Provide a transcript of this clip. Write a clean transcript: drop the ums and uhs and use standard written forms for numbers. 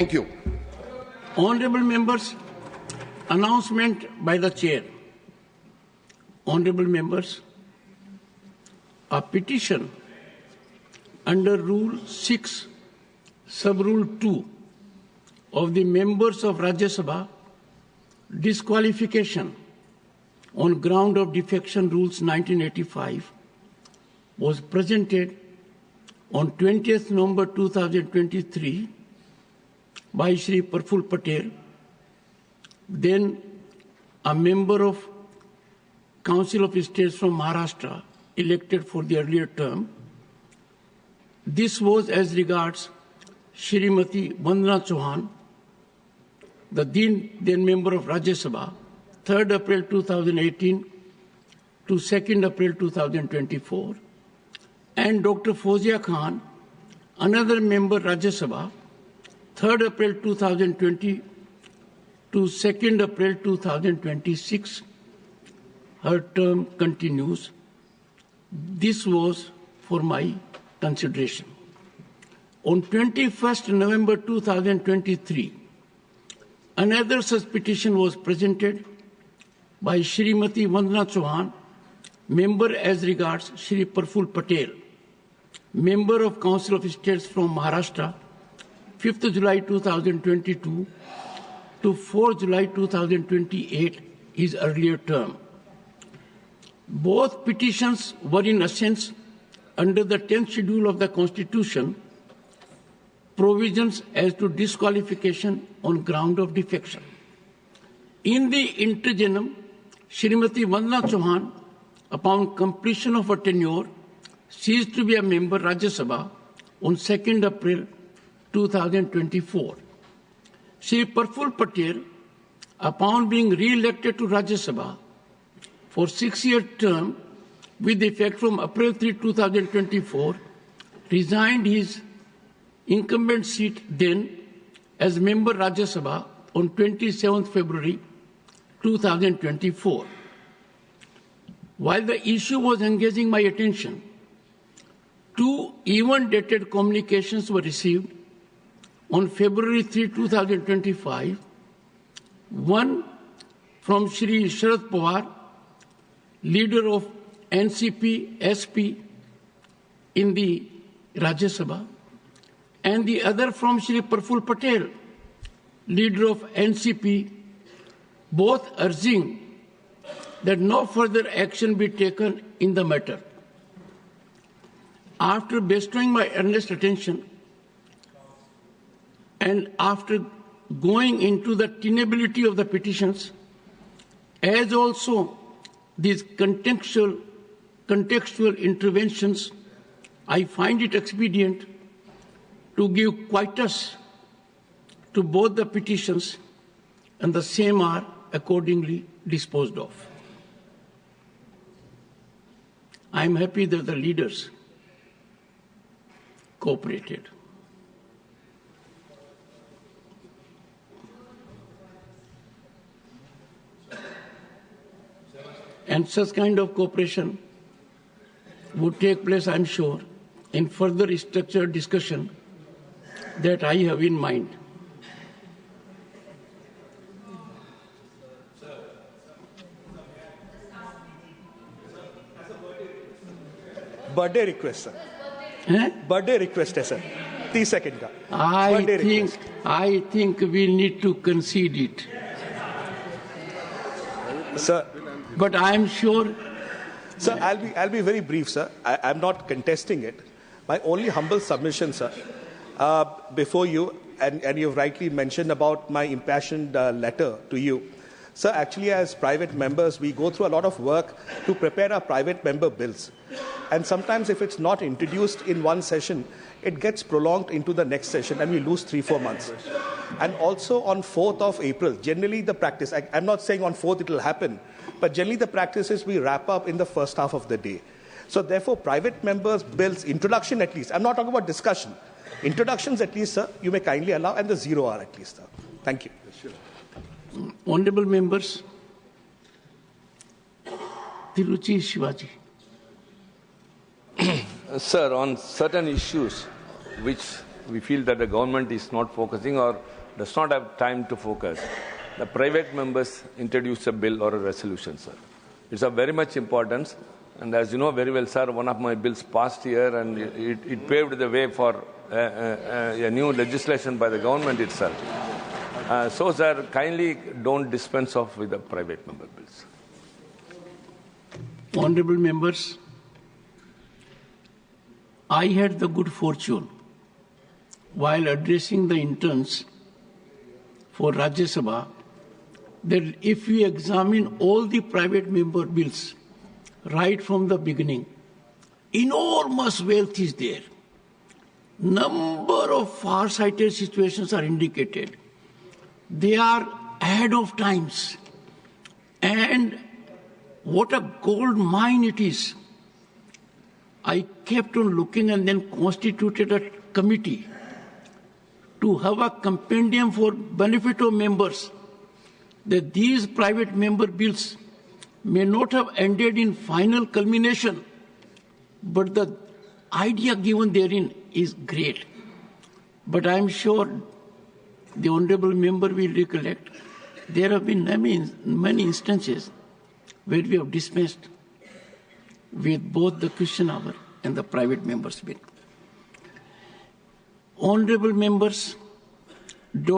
Thank you. Honorable members, announcement by the chair. Honorable members, a petition under Rule 6, Sub-Rule 2 of the members of Rajya Sabha, disqualification on ground of defection rules 1985 was presented on 20th November 2023 by Shri Praful Patel, then a member of Council of States from Maharashtra, elected for the earlier term. This was as regards Shrimati Vandana Chauhan, the then member of Rajya Sabha, 3rd April 2018 to 2nd April 2024, and Dr. Fozia Khan, another member Rajya Sabha, 3rd April 2020 to 2nd April 2026. Her term continues. This was for my consideration. On 21st November 2023, another such petition was presented by Shrimati Vandana Chauhan, member as regards Shri Praful Patel, member of Council of States from Maharashtra, 5th July 2022 to 4th July 2028, his earlier term. Both petitions were in essence under the 10th schedule of the Constitution, provisions as to disqualification on ground of defection. In the interregnum, Shrimati Vandana Chauhan, upon completion of her tenure, ceased to be a member Rajya Sabha on 2nd April 2024. Shri Praful Patel, upon being re-elected to Rajya Sabha for 6-year term with effect from April 3, 2024, resigned his incumbent seat then as member Rajya Sabha on 27th February 2024. While the issue was engaging my attention, 2 even-dated communications were received on February 3, 2025, one from Shri Sharad Pawar, leader of NCP-SP in the Rajya Sabha, and the other from Shri Praful Patel, leader of NCP, both urging that no further action be taken in the matter. After bestowing my earnest attention and after going into the tenability of the petitions, as also these contextual interventions, I find it expedient to give quietus to both the petitions, and the same are accordingly disposed of. I am happy that the leaders cooperated. And such kind of cooperation would take place, I'm sure, in further structured discussion that I have in mind. Birthday request, sir. Birthday request, sir. 30 seconds. I think we need to concede it. Sir. But I am sure. Sir, I'll be very brief, sir. I'm not contesting it. My only humble submission, sir, before you, and you've rightly mentioned about my impassioned letter to you. Sir, actually, as private members, we go through a lot of work to prepare our private member bills. And sometimes if it's not introduced in one session, it gets prolonged into the next session and we lose 3-4 months. And also on 4th of April, generally the practice, I'm not saying on 4th it will happen, but generally the practice is we wrap up in the first half of the day. So therefore, private members' bills, introduction at least, I'm not talking about discussion, introductions at least, sir, you may kindly allow, and the 0 hour at least, sir. Thank you. Honorable members, Tiruchi Shivaji. Sir, on certain issues which we feel that the government is not focusing or does not have time to focus, the private members introduce a bill or a resolution, sir. It's of very much importance. And as you know very well, sir, one of my bills passed here and it paved the way for a new legislation by the government itself. So, sir, kindly don't dispense off with the private member bills. Honorable members, I had the good fortune while addressing the interns for Rajya Sabha that if we examine all the private member bills right from the beginning, enormous wealth is there. Number of far-sighted situations are indicated. They are ahead of times. And what a gold mine it is. I kept on looking and then constituted a committee to have a compendium for benefit of members that these private member bills may not have ended in final culmination, but the idea given therein is great. But I am sure the honorable member will recollect there have been many instances where we have dispensed with both the question hour and the private members bill. Honorable members,